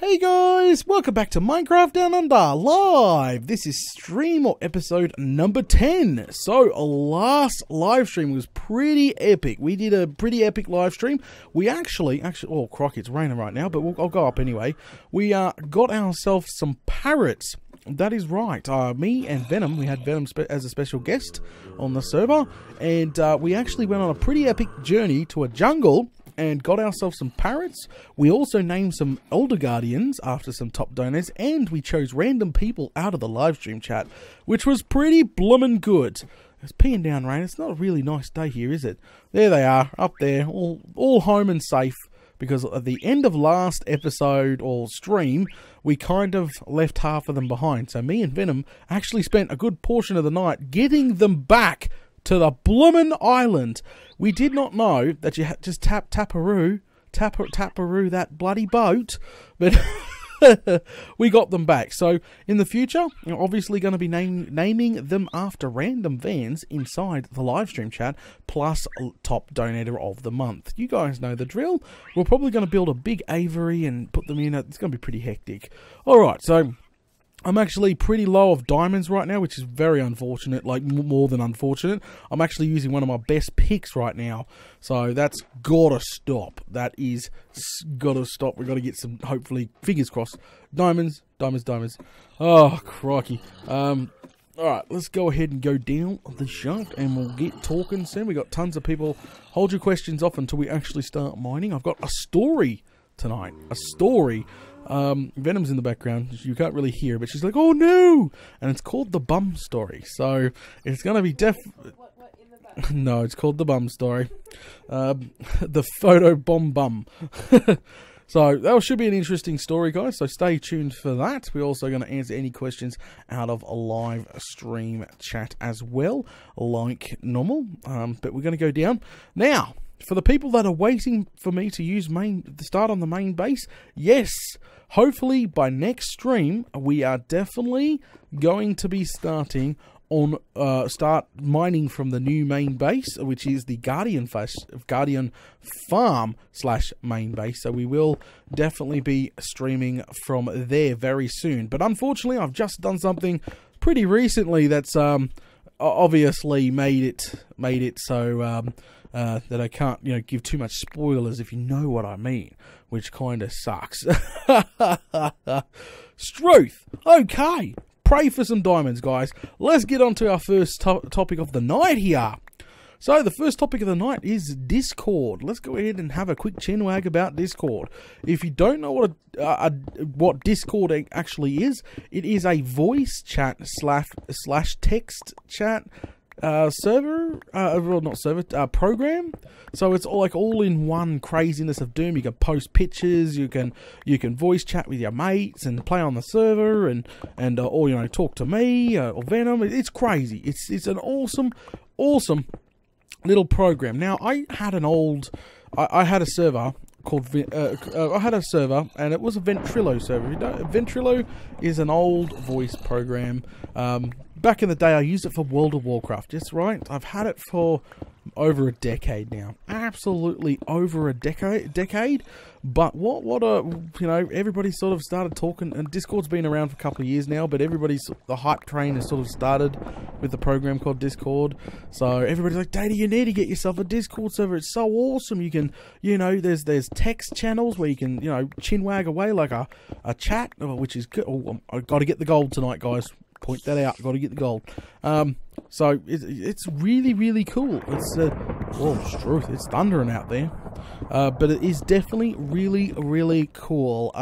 Hey guys, welcome back to Minecraft Down Under Live. This is stream or episode number 10. So, last live stream was pretty epic. We did a pretty epic live stream. We actually, oh crikey, it's raining right now, but I'll go up anyway. We got ourselves some parrots. That is right. Me and Venom, we had Venom as a special guest on the server, and we actually went on a pretty epic journey to a jungle and got ourselves some parrots. We also named some Elder Guardians after some top donors, and we chose random people out of the live stream chat, which was pretty bloomin' good. It's peeing down rain. It's not a really nice day here, is it? There they are, up there, all home and safe, because at the end of last episode or stream, we kind of left half of them behind. So me and Venom actually spent a good portion of the night getting them back to the bloomin' island. We did not know that you had just taparoo that bloody boat, but we got them back. So in the future, you're obviously going to be naming them after random vans inside the live stream chat, plus top donator of the month. You guys know the drill. We're probably going to build a big aviary and put them in. It's going to be pretty hectic. All right, so I'm actually pretty low of diamonds right now, which is very unfortunate, like more than unfortunate. I'm actually using one of my best picks right now, so that's gotta stop. That is gotta stop. We've got to get some, hopefully, fingers crossed, diamonds. Oh, crikey. Alright, let's go ahead and go down the shaft and we'll get talking soon. We got tons of people. Hold your questions off until we actually start mining. I've got a story tonight. A story. Venom's in the background. You can't really hear, but she's like, "Oh no!" And it's called the bum story. So it's gonna be What in the back? No, it's called the bum story. The Photobomb bum. So that should be an interesting story, guys. So stay tuned for that. We're also going to answer any questions out of a live stream chat as well, like normal. But we're going to go down now. For the people that are waiting for me to use start on the main base, yes, hopefully by next stream we are definitely going to be starting on start mining from the new main base, which is the Guardian Farm / main base. So we will definitely be streaming from there very soon. But unfortunately, I've just done something pretty recently that's obviously made it so that I can't, give too much spoilers, if you know what I mean, which kind of sucks. Struth. Okay, pray for some diamonds, guys. Let's get on to our first topic of the night here. So the first topic of the night is Discord. Let's go ahead and have a quick chinwag about Discord. If you don't know what Discord actually is, it is a voice chat slash text chat server, program. So it's all in one craziness of doom. You can post pictures, you can voice chat with your mates and play on the server and or talk to me or Venom. It's crazy. It's an awesome little program. Now I had I had a server called and it was a Ventrilo server. Ventrilo is an old voice program. Back in the day, I used it for World of Warcraft. That's right. I've had it for over a decade now. Absolutely over a decade. But everybody sort of started talking, and Discord's been around for a couple of years now, but the hype train has sort of started with the program called Discord. So everybody's like, "Tewtiy, you need to get yourself a Discord server. It's so awesome. You can, there's text channels where you can, chinwag away like a chat, which is good. Oh, I've got to get the gold tonight, guys. Point that out. Got to get the gold. So it's really, really cool. It's Struth, it's thundering out there, but it is definitely really, really cool.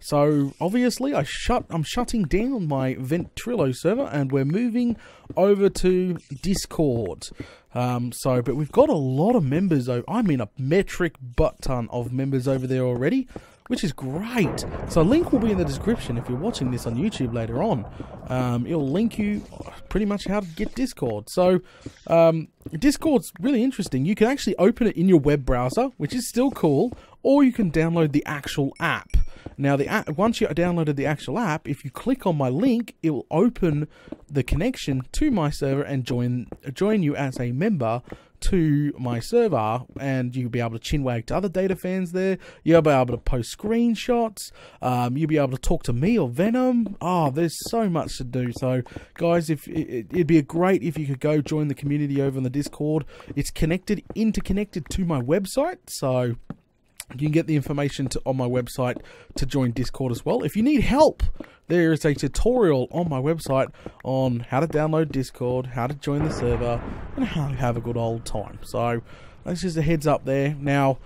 So obviously I'm shutting down my Ventrilo server and we're moving over to Discord. But we've got a lot of members. I mean, a metric butt ton of members over there already, which is great. So a link will be in the description if you're watching this on YouTube later on. It'll link you pretty much how to get Discord. So Discord's really interesting. You can actually open it in your web browser, which is still cool, or you can download the actual app. Now, once you downloaded the actual app, if you click on my link, it will open the connection to my server and join you as a member to my server, and you'll be able to chinwag to other data fans there. You'll be able to post screenshots. You'll be able to talk to me or Venom. Oh, there's so much to do. So, guys, if it'd be great if you could go join the community over on the Discord. It's interconnected to my website, so you can get the information on my website to join Discord as well. If you need help, there is a tutorial on my website on how to download Discord, how to join the server, and how to have a good old time. So that's just a heads up there. Now,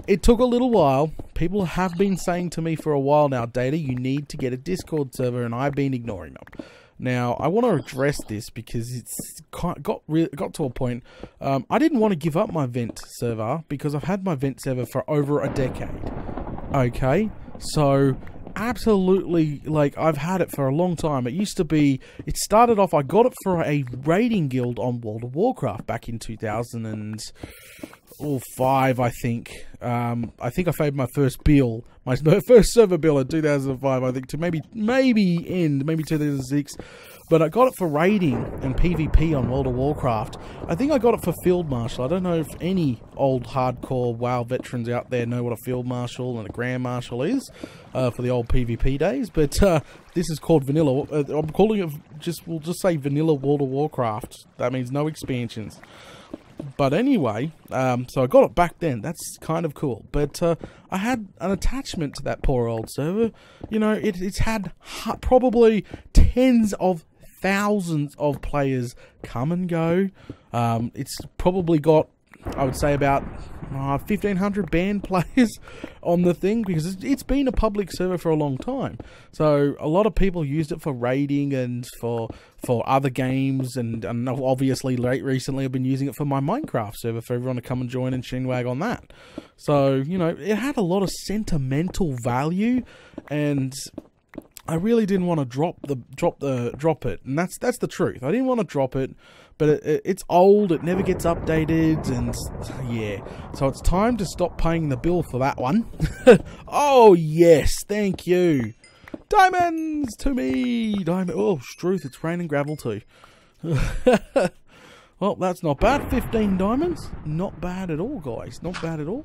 it took a little while. People have been saying to me for a while now, Data, you need to get a Discord server, and I've been ignoring them. Now, I want to address this because it's got to a point. I didn't want to give up my Vent server because I've had my Vent server for over a decade. Okay, so absolutely, like, I've had it for a long time. It used to be, it started off, I got it for a raiding guild on World of Warcraft back in 2005, I think. I think I paid my first bill, my first server bill in 2005, I think, to maybe 2006. But I got it for raiding and PvP on World of Warcraft. I think I got it for Field Marshal. I don't know if any old hardcore WoW veterans out there know what a Field Marshal and a Grand Marshal is for the old PvP days. But this is called Vanilla. I'm calling it we'll just say Vanilla World of Warcraft. That means no expansions. But anyway, so I got it back then. That's kind of cool. But I had an attachment to that poor old server. You know, it's had probably tens of thousands of players come and go. It's probably got, I would say, about 1,500 banned players on the thing, because it's been a public server for a long time. So a lot of people used it for raiding and for other games, and obviously recently I've been using it for my Minecraft server for everyone to come and join and chinwag on that. So, you know, it had a lot of sentimental value, and I really didn't want to drop it, and that's the truth. I didn't want to drop it, but it's old. It never gets updated, and yeah. So it's time to stop paying the bill for that one. Oh yes, thank you. Diamonds to me. Oh, Struth, it's raining gravel too. Well, that's not bad. 15 diamonds. Not bad at all, guys. Not bad at all.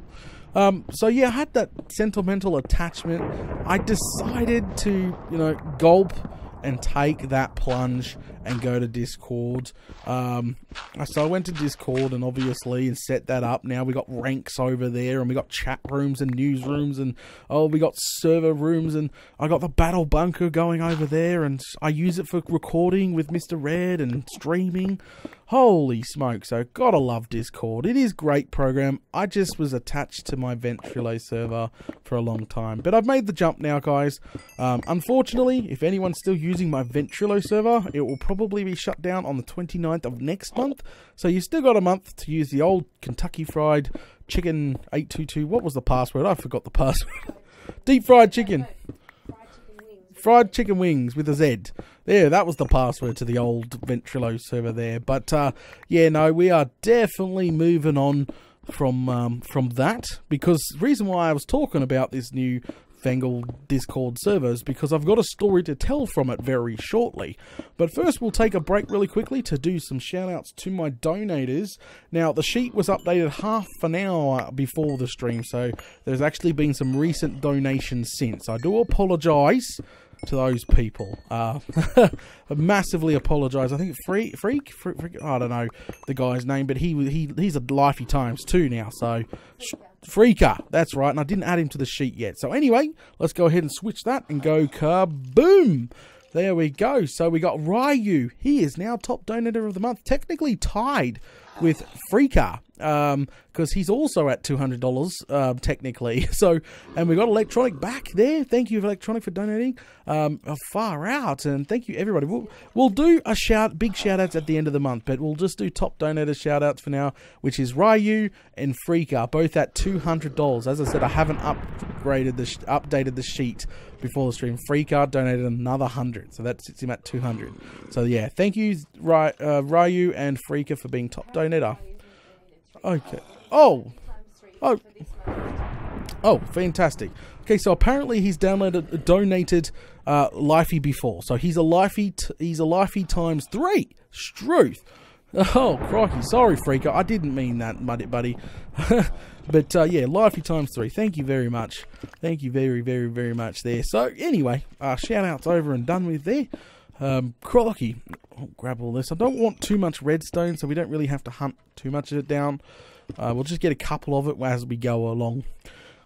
So yeah, I had that sentimental attachment. I decided to, you know, gulp and take that plunge and go to Discord. So I went to Discord and obviously set that up. Now we got ranks over there, and we got chat rooms and news rooms, and we got server rooms, and I got the battle bunker going over there, and I use it for recording with Mr. Red and streaming. Holy smoke, so gotta love Discord. It is a great program. I just was attached to my Ventrilo server for a long time, but I've made the jump now, guys. Unfortunately, if anyone's still using my Ventrilo server, it will probably be shut down on the 29th of next month, so you still got a month to use the old Kentucky Fried Chicken 822. What was the password? I forgot the password. Deep fried chicken. Fried chicken wings with a Z. There, that was the password to the old Ventrilo server there. But yeah, no, we are definitely moving on from that, because the reason why I was talking about this new fangled Discord server is because I've got a story to tell from it very shortly. But first, we'll take a break really quickly to do some shout outs to my donators. Now, the sheet was updated half an hour before the stream, so there's actually been some recent donations since. I do apologise to those people. I massively apologise. I think Freak, I don't know the guy's name, but he's a Lifey times 2 now, so Freaker, that's right, and I didn't add him to the sheet yet. So anyway, let's go ahead and switch that and go kaboom. There we go. So we got Ryu. He is now top donator of the month, technically tied with Freaker, because he's also at $200 technically. So, and we got Electronic back there. Thank you, Electronic, for donating. Far out, and thank you everybody. We'll do a big shout outs at the end of the month, but we'll just do top donator shout outs for now, which is Ryu and Freaker, both at $200. As I said, I haven't updated the sheet before the stream. Freaker donated another 100, so that sits him at 200. So yeah, thank you Ryu and Freaker for being top donator. Okay. Oh, fantastic. Okay, so apparently he's donated Lifey before, so he's a Lifey times 3. Struth. Oh, crikey. Sorry, Freaker. I didn't mean that, buddy. But, yeah, Lively times 3. Thank you very much. Thank you very, very, very much there. So, anyway, shout-outs over and done with there. Crikey. I'll grab all this. I don't want too much redstone, so we don't really have to hunt too much of it down. We'll just get a couple of it as we go along.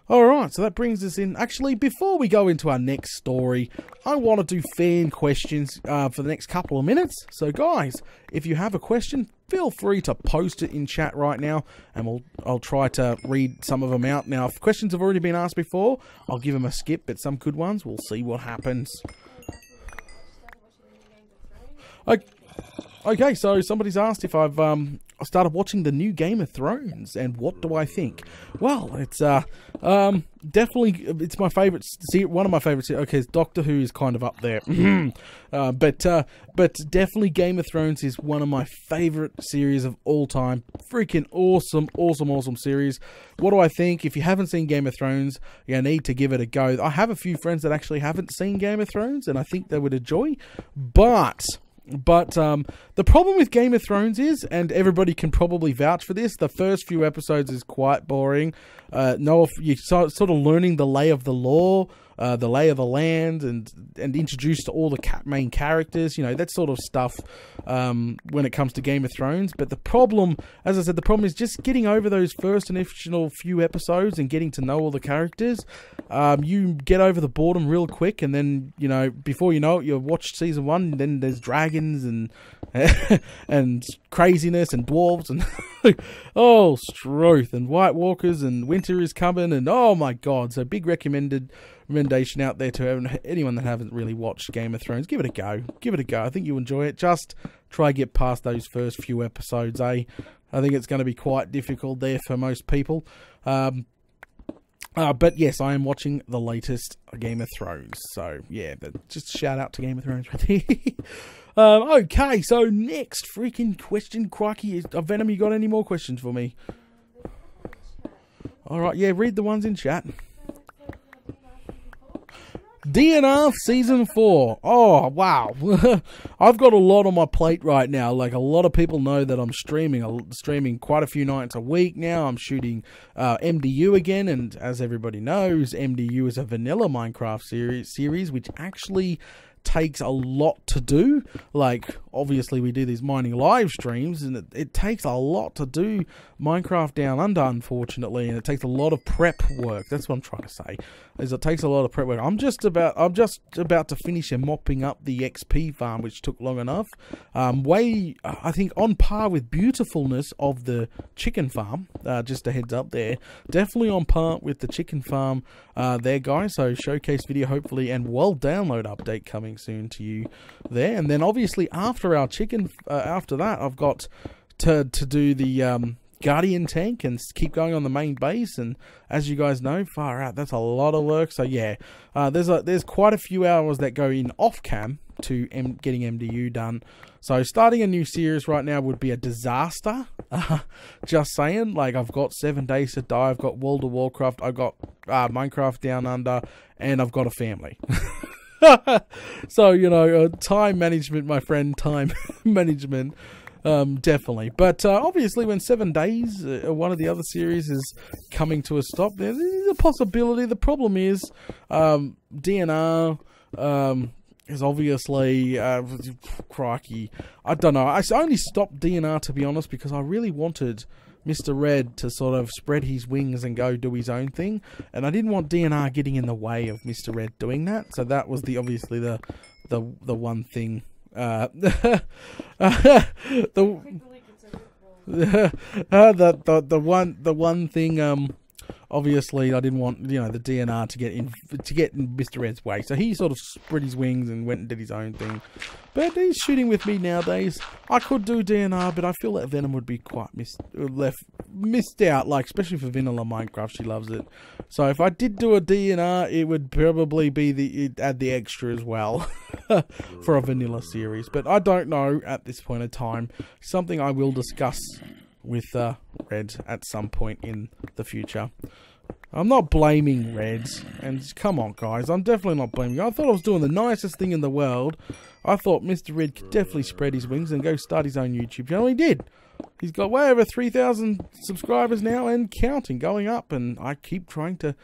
Alright, so that brings us in. Actually, before we go into our next story, I want to do fan questions for the next couple of minutes. So guys, if you have a question, feel free to post it in chat right now, and I'll try to read some of them out. Now, if questions have already been asked before, I'll give them a skip, but some good ones, we'll see what happens. Okay, so somebody's asked if I've I started watching the new Game of Thrones, and what do I think? Well, it's definitely, it's my favourite, one of my favourites. Okay, Doctor Who is kind of up there, but definitely Game of Thrones is one of my favourite series of all time. Freaking awesome series. What do I think? If you haven't seen Game of Thrones, you need to give it a go. I have a few friends that actually haven't seen Game of Thrones, and I think they would enjoy, But the problem with Game of Thrones is, and everybody can probably vouch for this, the first few episodes is quite boring. You're sort of learning the lay of the law, the lay of the land, and introduced to all the main characters, that sort of stuff when it comes to Game of Thrones. But the problem, as I said, the problem is just getting over those first initial few episodes and getting to know all the characters. You get over the boredom real quick, and then, before you know it, you've watched season 1, and then there's dragons and and craziness and dwarves and oh, Struth and White Walkers, and winter is coming, and oh my god. So big recommendation out there to anyone that haven't really watched Game of Thrones. Give it a go. I think you'll enjoy it. Just try to get past those first few episodes, I think it's going to be quite difficult there for most people. But yes, I am watching the latest Game of Thrones. So yeah, just shout out to Game of Thrones right here. Okay, so next freaking question, crikey, Venom, you got any more questions for me? Alright, yeah, read the ones in chat. DNR Season 4. Oh, wow. I've got a lot on my plate right now. Like, a lot of people know that I'm streaming quite a few nights a week now. I'm shooting MDU again, and as everybody knows, MDU is a vanilla Minecraft series which actually takes a lot to do. Like, obviously we do these mining live streams, and it takes a lot to do Minecraft Down Under, unfortunately, and it takes a lot of prep work. That's what I'm trying to say, is it takes a lot of prep work. I'm just about to finish and mopping up the XP farm, which took long enough. I think on par with beautifulness of the chicken farm. Just a heads up there, definitely on par with the chicken farm there, guys. So showcase video hopefully, and download update coming soon to you there. And then obviously after our chicken, after that, I've got to do the Guardian tank and keep going on the main base. And as you guys know, far out, that's a lot of work. So yeah, there's quite a few hours that go in off cam to getting MDU done. So starting a new series right now would be a disaster. Just saying. Like, I've got 7 Days to Die, I've got World of Warcraft, I've got Minecraft Down Under, and I've got a family. So, time management, my friend, time management, definitely. But obviously when 7 Days, one of the other series, is coming to a stop, there's a possibility. The problem is, DNR, is obviously, crikey, I don't know. I only stopped DNR, to be honest, because I really wanted Mr. Red to sort of spread his wings and go do his own thing, and I didn't want DNR getting in the way of Mr. Red doing that. So that was obviously the one thing. The one thing. Obviously, I didn't want the DNR to get in Mr. Red's way, so he sort of spread his wings and went and did his own thing. But he's shooting with me nowadays. I could do DNR, but I feel that Venom would be quite missed out, like especially for vanilla Minecraft. She loves it. So if I did do a DNR, it would probably be add the extra as well for a vanilla series. But I don't know at this point in time. Something I will discuss with Red at some point in the future. I'm not blaming Reds. And come on, guys. I'm definitely not blaming you. I thought I was doing the nicest thing in the world. I thought Mr. Red could definitely spread his wings and go start his own YouTube channel. He did. He's got way over 3,000 subscribers now and counting, going up. And I keep trying to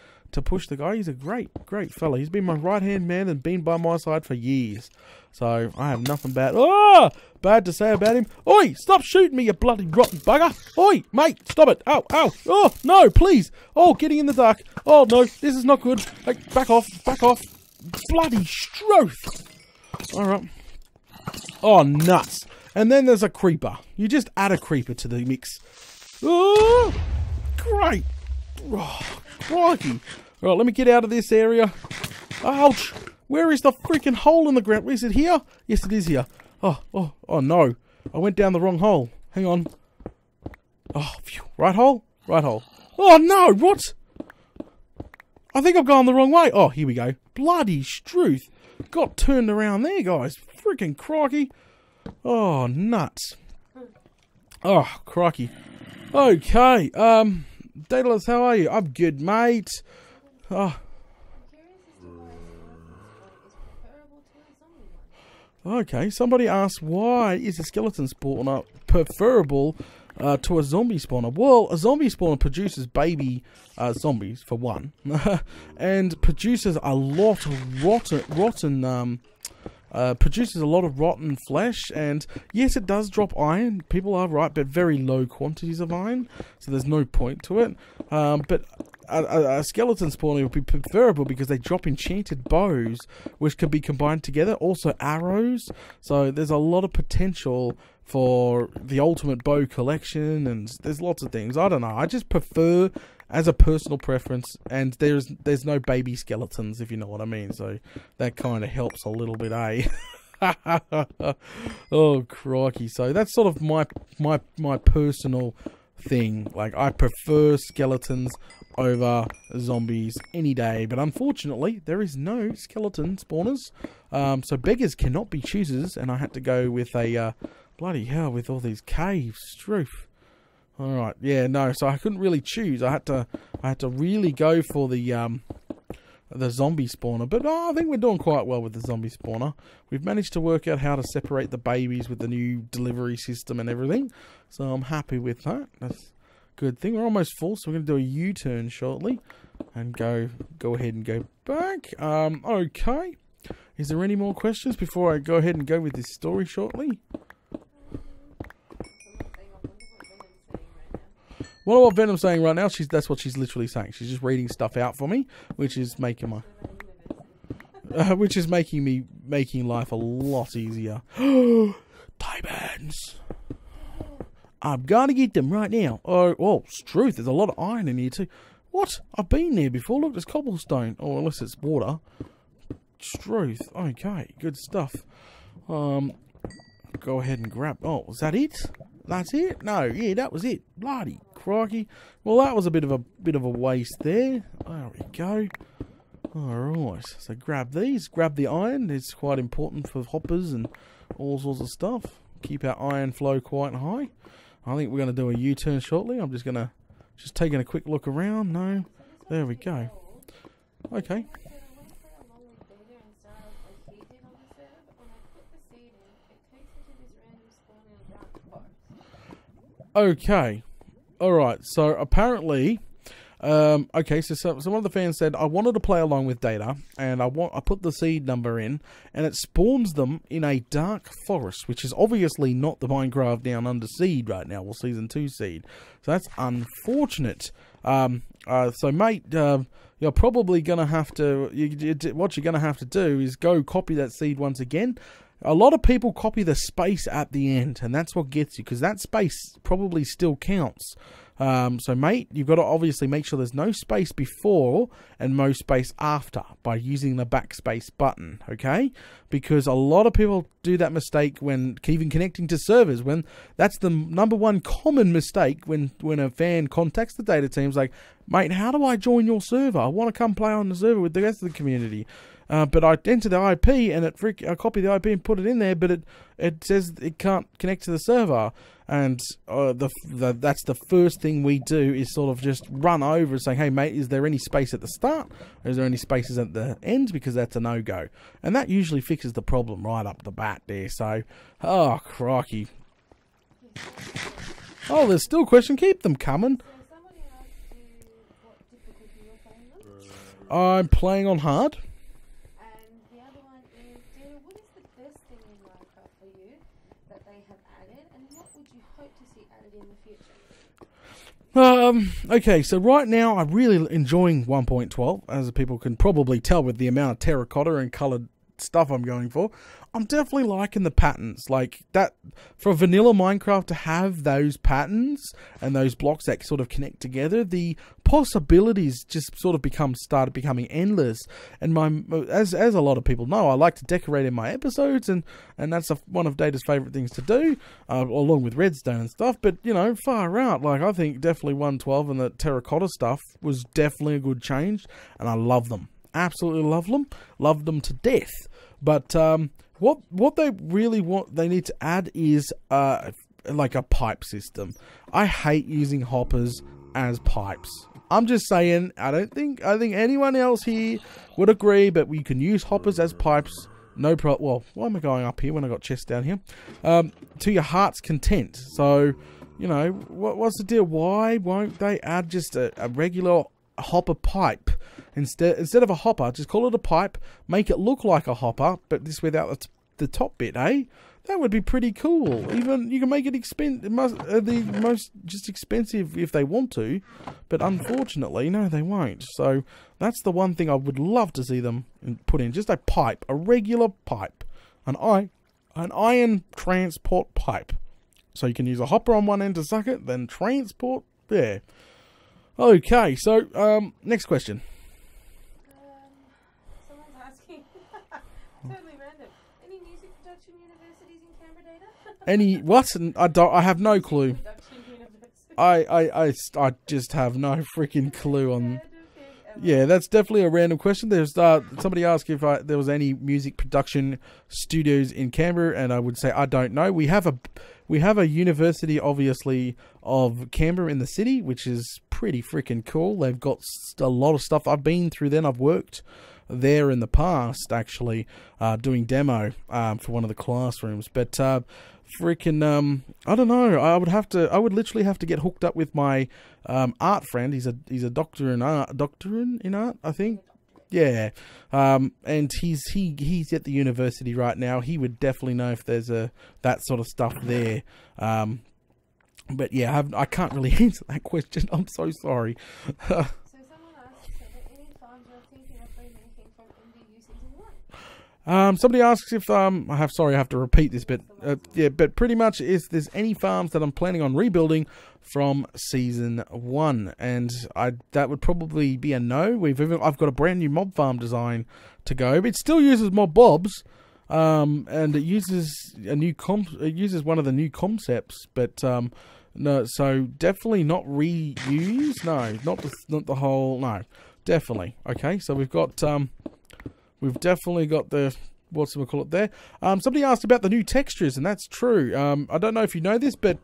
push the guy. He's a great fella. He's been my right-hand man and been by my side for years. So I have nothing bad to say about him. Oi, stop shooting me, you bloody rotten bugger. Oi, mate, stop it. Ow, ow. Oh, no, please. Oh, getting in the dark. Oh, no, this is not good. Hey, back off, back off. Bloody Stroth. All right. Oh, nuts. And then there's a creeper. You just add a creeper to the mix. Oh, great. Oh, crikey. All right, let me get out of this area. Ouch. Where is the freaking hole in the ground? Is it here? Yes, it is here. Oh, no. I went down the wrong hole. Hang on. Oh, phew. Right hole? Right hole. Oh, no. What? I think I've gone the wrong way. Oh, here we go. Bloody Struth. Got turned around there, guys. Freaking crikey. Oh, nuts. Oh, crikey. Okay. Daedalus, how are you? I'm good, mate. Oh. Okay, somebody asked, why is a skeleton spawner preferable to a zombie spawner? Well, a zombie spawner produces baby zombies, for one, and produces a lot of rotten flesh, and yes, it does drop iron, people are right, but very low quantities of iron, so there's no point to it. But a skeleton spawner would be preferable because they drop enchanted bows, which can be combined together. Also arrows. So there's a lot of potential for the ultimate bow collection, and there's lots of things. I don't know. I just prefer, as a personal preference, and there's no baby skeletons, if you know what I mean. So that kind of helps a little bit, eh? Oh crikey! So that's sort of my personal thing. Like, I prefer skeletons over zombies any day, but unfortunately there is no skeleton spawners, so beggars cannot be choosers, and I had to go with a bloody hell, with all these caves. Stroof. Alright, yeah, no, so I couldn't really choose. I had to really go for the zombie spawner, but I think we're doing quite well with the zombie spawner. We've managed to work out how to separate the babies with the new delivery system and everything, so I'm happy with that. That's good thing. We're almost full, so we're going to do a U-turn shortly and go ahead and go back. Okay. Is there any more questions before I go ahead and go with this story shortly? Well, what Venom's saying right now, that's what she's literally saying. She's just reading stuff out for me, which is making making life a lot easier. Diamonds. I'm gonna get them right now. Oh, Struth, there's a lot of iron in here too. What? I've been there before. Look, there's cobblestone. Oh, unless it's water. Struth. Okay, good stuff. Go ahead and grab. Oh, was that it? That's it? No, yeah, that was it. Bloody crikey. Well, that was a bit of a waste there. There we go. Alright, so grab these. Grab the iron. It's quite important for hoppers and all sorts of stuff. Keep our iron flow quite high. I think we're going to do a U-turn shortly. I'm just taking a quick look around. No, there we go. Okay. Okay. Alright, so apparently, okay, so one of the fans said, I wanted to play along with data, and I put the seed number in, and it spawns them in a dark forest, which is obviously not the Minecraft Down Under seed right now, or Season 2 seed. So that's unfortunate. So mate, you're probably going to have to, what you're going to have to do is go copy that seed once again. A lot of people copy the space at the end, and that's what gets you, because that space probably still counts. So mate, you've got to obviously make sure there's no space before and no space after by using the backspace button, okay? Because a lot of people do that mistake when even connecting to servers, when that's the #1 common mistake when a fan contacts the data teams like, mate, how do I join your server? I want to come play on the server with the rest of the community. but I enter the IP and I copy the IP and put it in there, but it says it can't connect to the server. And that's the first thing we do is sort of just run over and say, hey mate, is there any space at the start? Or is there any spaces at the end? Because that's a no-go. And that usually fixes the problem right up the bat there. So, oh crikey. Oh, there's still a question. Keep them coming. Somebody asked you what difficulty you're playing on. I'm playing on hard. And the other one is, what is the best thing in Minecraft for you that they have added, and what would you hope to see added in the future? Okay, so right now I'm really enjoying 1.12, as people can probably tell with the amount of terracotta and coloured stuff I'm going for. I'm definitely liking the patterns, like that for vanilla Minecraft to have those patterns and those blocks that sort of connect together. The possibilities just sort of started becoming endless. And as a lot of people know, I like to decorate in my episodes, and that's one of Data's favourite things to do, along with redstone and stuff. But you know, far out, like I think definitely 1.12 and the terracotta stuff was definitely a good change, and I love them. Absolutely love them to death. But what they really they need to add is like a pipe system. I hate using hoppers as pipes. I'm just saying, I think anyone else here would agree, but we can use hoppers as pipes. No problem. Well, why am I going up here when I got chests down here? To your heart's content. So, you know, what's the deal? Why won't they add just a regular hopper pipe? Instead of a hopper, just call it a pipe. Make it look like a hopper, but this without the top bit, eh? That would be pretty cool. Even you can make it the most just expensive if they want to, but unfortunately, no, they won't. So that's the one thing I would love to see them put in: just a pipe, a regular pipe, an iron transport pipe. So you can use a hopper on one end to suck it, then transport there. Okay, so next question. Someone's asking, totally random, any music production universities in Canberra, Data? Any what? I have no clue. I just have no freaking clue on. Yeah, that's definitely a random question. There's somebody asked if there was any music production studios in Canberra, and I would say I don't know. We have a university, obviously, of Canberra in the city, which is pretty freaking cool. They've got a lot of stuff. I've been through there. I've worked there in the past, actually, doing demo for one of the classrooms. But freaking, I don't know. I would literally have to get hooked up with my art friend. He's a doctor in art, I think. Yeah, and he's at the university right now. He would definitely know if there's that sort of stuff there. But yeah, I can't really answer that question. I'm so sorry. So someone asked, any farms you're thinking of remaking from MDU Season 1? Somebody asks if I have to repeat this, but yeah, but pretty much if there's any farms that I'm planning on rebuilding from Season 1, and that would probably be a no. I've got a brand new mob farm design to go. It still uses mob bobs, and it uses one of the new concepts, but no, so definitely not reuse. No, not the whole. No, definitely. Okay, so we've definitely got the what's we call it there. Somebody asked about the new textures, and that's true. I don't know if you know this, but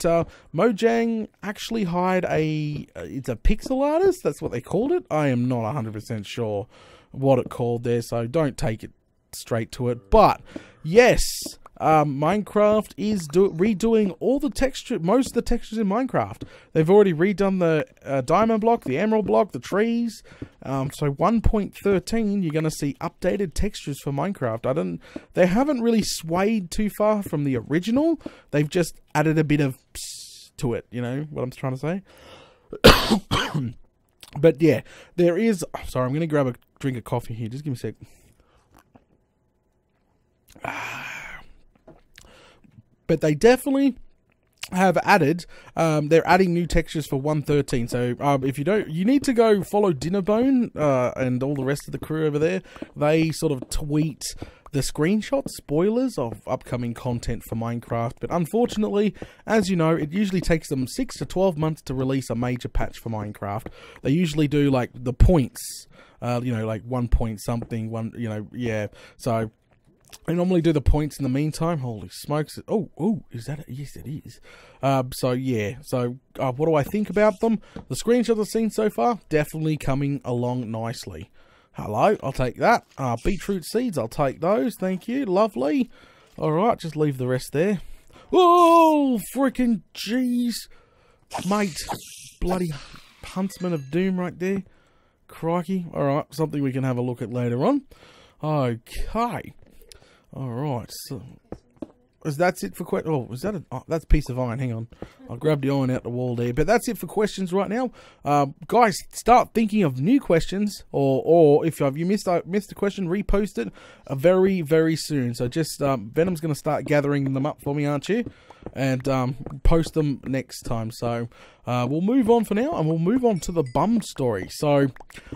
Mojang actually hired it's a pixel artist. That's what they called it. I am not 100% sure what it called there, so don't take it straight to it. But yes, Minecraft is redoing all the texture, most of the textures in Minecraft. They've already redone the diamond block, the emerald block, the trees. So 1.13, you're going to see updated textures for Minecraft. They haven't really swayed too far from the original. They've just added a bit of to it. You know what I'm trying to say? But yeah, there is. Sorry, I'm going to grab a drink of coffee here. Just give me a sec. But they definitely have added, they're adding new textures for 1.13. So if you don't, you need to go follow Dinnerbone and all the rest of the crew over there. They sort of tweet the screenshot spoilers of upcoming content for Minecraft, but unfortunately, as you know, it usually takes them 6 to 12 months to release a major patch for Minecraft. They usually do like the points, you know, like 1 point something, you know, yeah. So I normally do the points in the meantime. Holy smokes. Oh, is that it? Yes, it is. So, yeah. So, what do I think about them? The screenshots I've seen so far, definitely coming along nicely. Hello, I'll take that. Beetroot seeds, I'll take those. Thank you. Lovely. Alright, just leave the rest there. Oh, freaking jeez. Mate, bloody huntsman of doom right there. Crikey. Alright, something we can have a look at later on. Okay. Alright, so that's it for questions. Oh, is that that's a piece of iron? Hang on, I'll grab the iron out the wall there. But that's it for questions right now. Guys, start thinking of new questions, or if you missed a question, repost it very, very soon. So just Venom's going to start gathering them up for me, aren't you? And post them next time. So we'll move on for now, and we'll move on to the bum story. So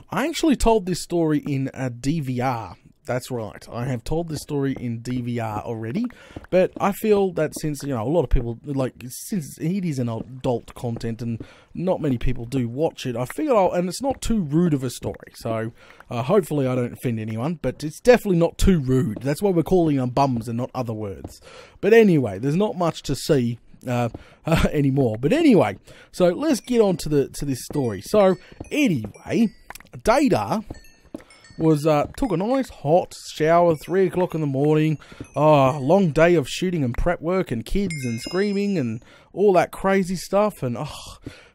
I actually told this story in a DVR. That's right, I have told this story in DVR already, but I feel that since, you know, a lot of people, like, since it is an adult content and not many people do watch it, I figured and it's not too rude of a story, so hopefully I don't offend anyone, but it's definitely not too rude. That's why we're calling them bums and not other words. But anyway, there's not much to see anymore. But anyway, so let's get on to this story. So anyway, Data was took a nice hot shower, 3 o'clock in the morning. Long day of shooting and prep work and kids and screaming and all that crazy stuff. And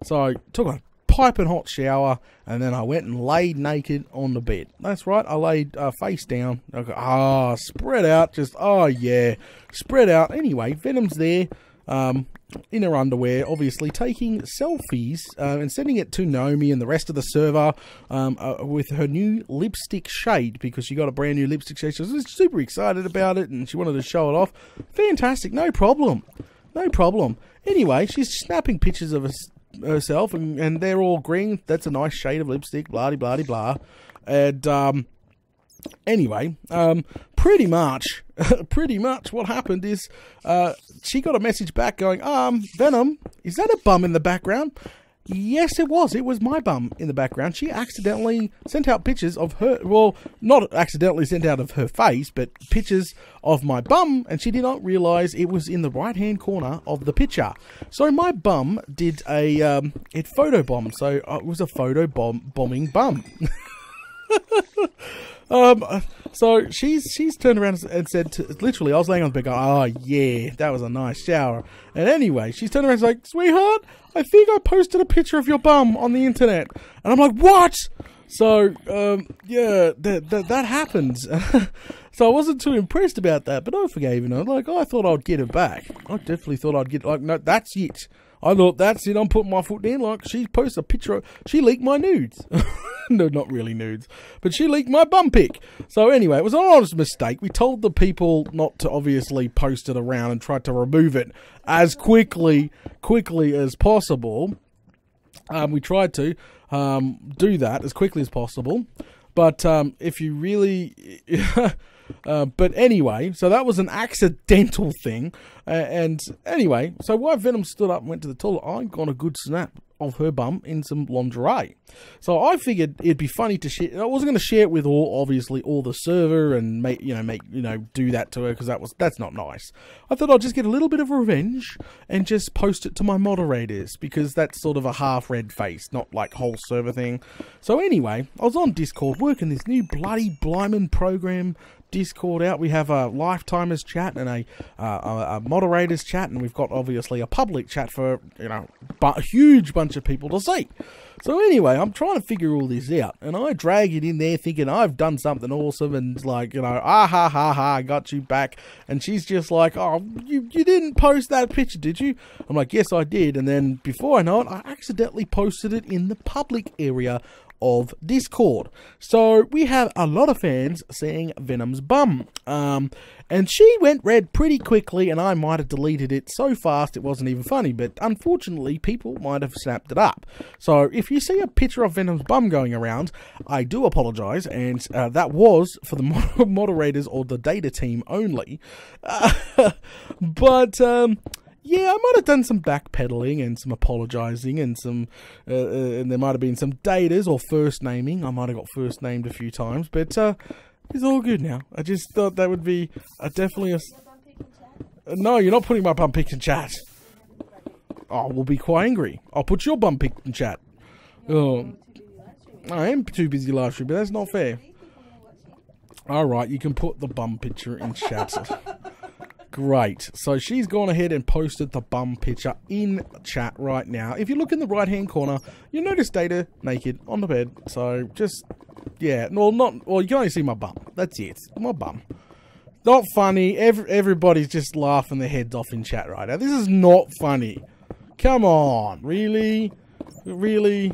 so I took a piping hot shower, and then I went and laid naked on the bed. That's right, I laid face down. I go, spread out, just spread out. Anyway, Venom's there. In her underwear, obviously taking selfies and sending it to Naomi and the rest of the server with her new lipstick shade, because she got a brand new lipstick shade. She was super excited about it and she wanted to show it off. Fantastic, no problem. Anyway, she's snapping pictures of herself and they're all green. That's a nice shade of lipstick, blah de blah de blah. And anyway, pretty much what happened is she got a message back going, Venom, is that a bum in the background? Yes, it was. It was my bum in the background. She accidentally sent out pictures of her, well, not accidentally sent out of her face, but pictures of my bum, and she did not realize it was in the right-hand corner of the picture. So my bum did it photobombed, so it was a photobombing bum. So she's turned around and said, literally, I was laying on the bed going, oh yeah, that was a nice shower. And anyway, she's turned around and like, sweetheart, I think I posted a picture of your bum on the internet. And I'm like, what? So, yeah, that happens. So I wasn't too impressed about that, but I forgave her. Like, I thought I'd get her back. I definitely thought I'd get, like, no, that's it. I thought, that's it, I'm putting my foot down. Like, she posted a picture she leaked my nudes. No, not really nudes, but she leaked my bum pic. So anyway, it was an honest mistake. We told the people not to obviously post it around and tried to remove it as quickly as possible. We tried to do that as quickly as possible. But if you really... but anyway, so that was an accidental thing. And anyway, so while Venom stood up and went to the toilet, I got a good snap of her bum in some lingerie. So I figured it'd be funny to share. I wasn't going to share it with all the server and do that to her, because that's not nice. I thought I'd just get a little bit of revenge and just post it to my moderators, because that's sort of a half red face, not like whole server thing. So anyway, I was on Discord working this new bloody blimmin' program. Discord out. We have a lifetimers chat and a moderators chat, and we've got obviously a public chat for a huge bunch of people to see. So anyway, I'm trying to figure all this out, and I drag it in there thinking I've done something awesome, and like, I got you back. And she's just like, oh, you didn't post that picture, did you? I'm like, yes, I did. And then before I know it, I accidentally posted it in the public area of Discord. So we have a lot of fans seeing Venom's bum. And she went red pretty quickly, and I might have deleted it so fast it wasn't even funny, but unfortunately people might have snapped it up. So if you see a picture of Venom's bum going around, I do apologise, and that was for the moderators or the data team only. But yeah, I might have done some backpedaling and some apologising and some, and there might have been some datas or first naming. I might have got first named a few times, but it's all good now. I just thought that would be definitely a... No, you're not putting my bum pics in chat. Oh, we'll be quite angry. I'll put your bum pic in chat. Oh, I am too busy live stream, but that's not fair. Alright, you can put the bum picture in chat. Great. So she's gone ahead and posted the bum picture in chat right now. If you look in the right hand corner, you'll notice Data naked on the bed. So just... yeah, well, you can only see my bum. That's it. My bum. Not funny. Everybody's just laughing their heads off in chat right now. This is not funny. Come on. Really? Really?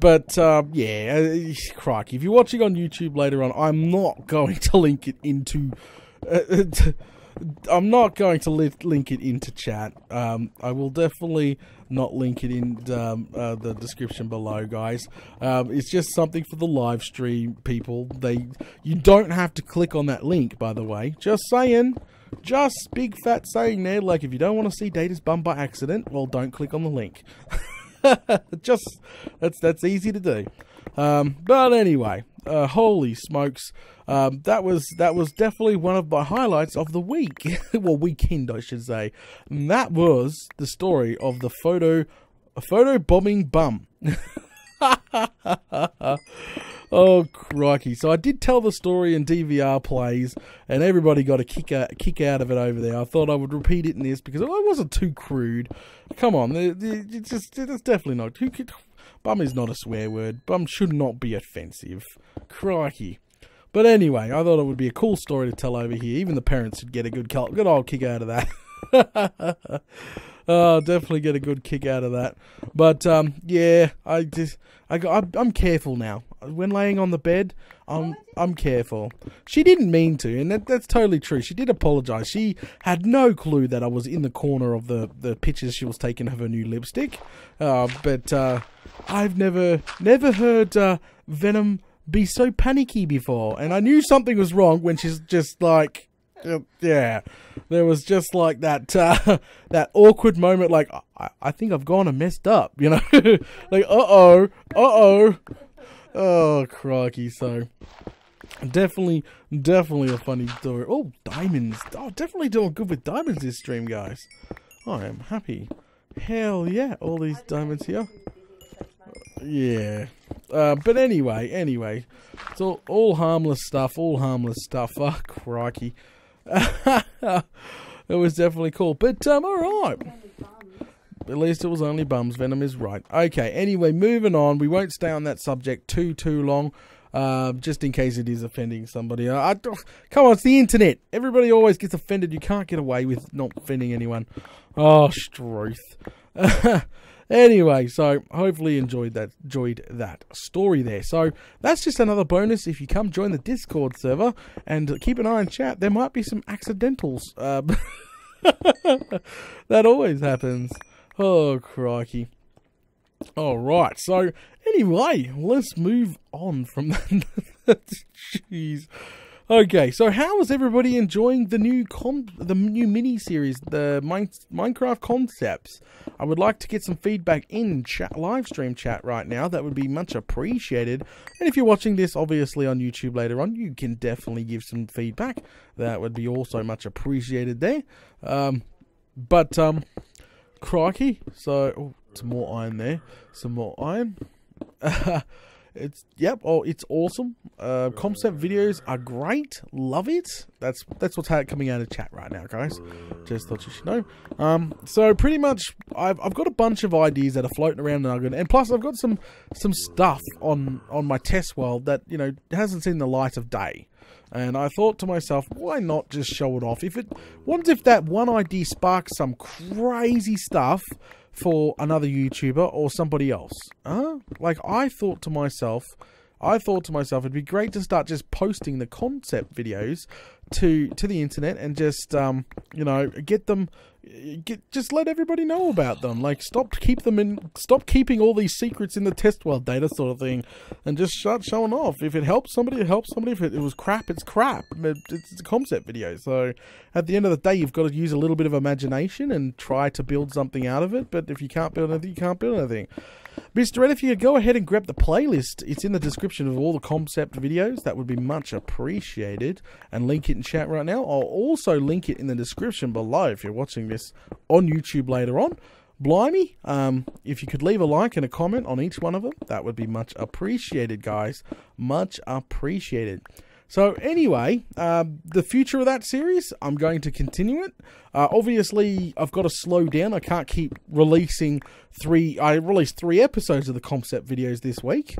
But, yeah. Crikey. If you're watching on YouTube later on, I'm not going to link it into... I'm not going to link it into chat. I will definitely not link it in the description below, guys. It's just something for the live stream people. You don't have to click on that link, by the way. Just saying. Just big fat saying there. Like, if you don't want to see Data's bum by accident, well, don't click on the link. Just that's easy to do. But anyway, holy smokes. That was definitely one of my highlights of the week. Well, weekend, I should say. And that was the story of the photobombing bum. Oh, crikey. So I did tell the story in DVR plays, and everybody got a kick out of it over there. I thought I would repeat it in this because it wasn't too crude. Come on, it's definitely not. Bum is not a swear word. Bum should not be offensive. Crikey. But anyway, I thought it would be a cool story to tell over here. Even the parents should get a good old kick out of that. Oh, definitely get a good kick out of that. But yeah, I'm careful now. When laying on the bed, I'm careful. She didn't mean to, and that's totally true. She did apologise. She had no clue that I was in the corner of the pictures she was taking of her new lipstick. But I've never heard Venom be so panicky before, and I knew something was wrong when she's just like, yeah, there was just like that that awkward moment, like I think I've gone and messed up, you know, like uh oh, crikey. So definitely a funny story. Oh, diamonds. Oh, definitely doing good with diamonds this stream, guys. I am happy. Hell yeah, all these diamonds here. Yeah. But anyway, it's all harmless stuff, Oh, crikey. It was definitely cool. But, alright. At least it was only bums. Venom is right. Okay, anyway, moving on. We won't stay on that subject too long. Just in case it is offending somebody. Come on, it's the internet. Everybody always gets offended. You can't get away with not offending anyone. Oh, Struth. Anyway, so hopefully you enjoyed that story there. So that's just another bonus. If you come join the Discord server and keep an eye on chat, there might be some accidentals. That always happens. Oh, crikey. Alright, so anyway, let's move on from that. Jeez. Okay, so how is everybody enjoying the new mini series, the Minecraft concepts? I would like to get some feedback in chat, live stream chat right now. That would be much appreciated. And if you're watching this, obviously on YouTube later on, you can definitely give some feedback. That would be also much appreciated there. Crikey. So, some more iron there. Some more iron. It's awesome. Concept videos are great. Love it. That's what's coming out of chat right now, guys. Just thought you should know. So pretty much, I've got a bunch of ideas that are floating around Nugget, and plus I've got some stuff on my test world that hasn't seen the light of day. And I thought to myself, why not just show it off? If that one idea sparks some crazy stuff, for another YouTuber or somebody else. Like, I thought to myself it'd be great to start just posting the concept videos to the internet and just you know, just let everybody know about them. Like, stop keeping all these secrets in the test world data sort of thing, and just start showing off. If it helps somebody, it helps somebody. If it was crap, it's crap. It's a concept video. So at the end of the day, you've got to use a little bit of imagination and try to build something out of it. But if you can't build anything, you can't build anything. Mr. Ed, if you could go ahead and grab the playlist, it's in the description of all the concept videos. That would be much appreciated. And link it in chat right now. I'll also link it in the description below if you're watching this on YouTube later on. Blimey, if you could leave a like and a comment on each one of them, that would be much appreciated, guys. Much appreciated. So anyway, the future of that series, I'm going to continue it. Obviously, I've got to slow down. I can't keep releasing I released 3 episodes of the concept videos this week.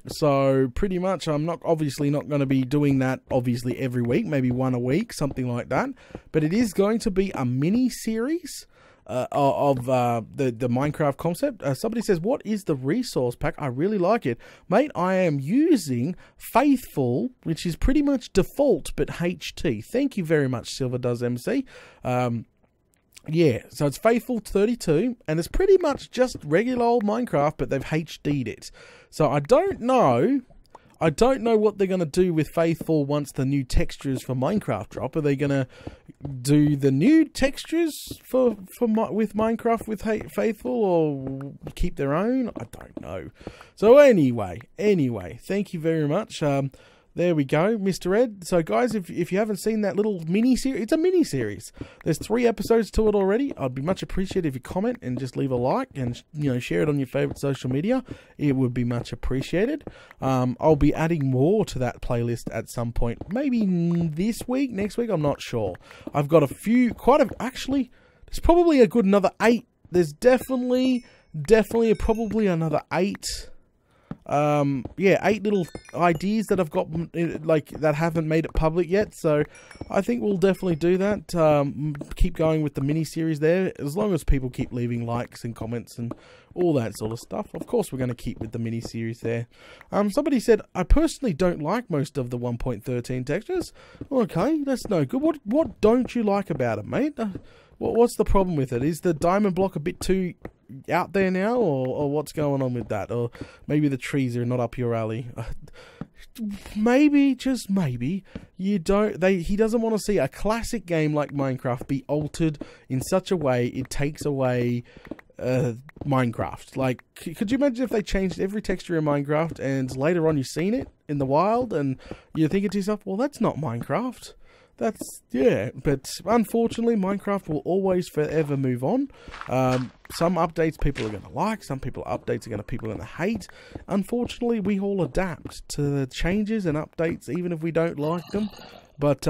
So pretty much I'm obviously not going to be doing that obviously every week, maybe 1 a week, something like that. But it is going to be a mini series of the Minecraft concept. Somebody says, what is the resource pack? I really like it. Mate, I am using Faithful, which is pretty much default, but HT. Thank you very much, Silver Does MC. Yeah, so it's Faithful 32, and it's pretty much just regular old Minecraft, but they've HD'd it. So I don't know what they're going to do with Faithful once the new textures for Minecraft drop. Are they going to do the new textures with Minecraft with Faithful, or keep their own? I don't know. So anyway, thank you very much. There we go, Mr. Ed. So guys, if you haven't seen that little mini-series, it's a mini-series. There's 3 episodes to it already. I'd be much appreciated if you comment and just leave a like and, you know, share it on your favourite social media. It would be much appreciated. I'll be adding more to that playlist at some point. Maybe this week, next week, I'm not sure. I've got actually, there's probably a good another 8. There's definitely probably another 8. Yeah, 8 little ideas that I've got, like, that haven't made it public yet, so I think we'll definitely do that. Keep going with the mini-series there, as long as people keep leaving likes and comments and all that sort of stuff. Of course, we're going to keep with the mini-series there. Somebody said, I personally don't like most of the 1.13 textures. Okay, that's no good. What don't you like about it, mate? What's the problem with it? Is the diamond block a bit too out there now, or what's going on with that? Or maybe the trees are not up your alley. Maybe, just maybe, he doesn't want to see a classic game like Minecraft be altered in such a way it takes away Minecraft. Like, could you imagine if they changed every texture in Minecraft and later on you've seen it in the wild and you're thinking to yourself, well, that's not Minecraft. Yeah, but unfortunately, Minecraft will always forever move on. Some updates people are going to like, some people updates are people are going to hate. Unfortunately, we all adapt to the changes and updates, even if we don't like them. But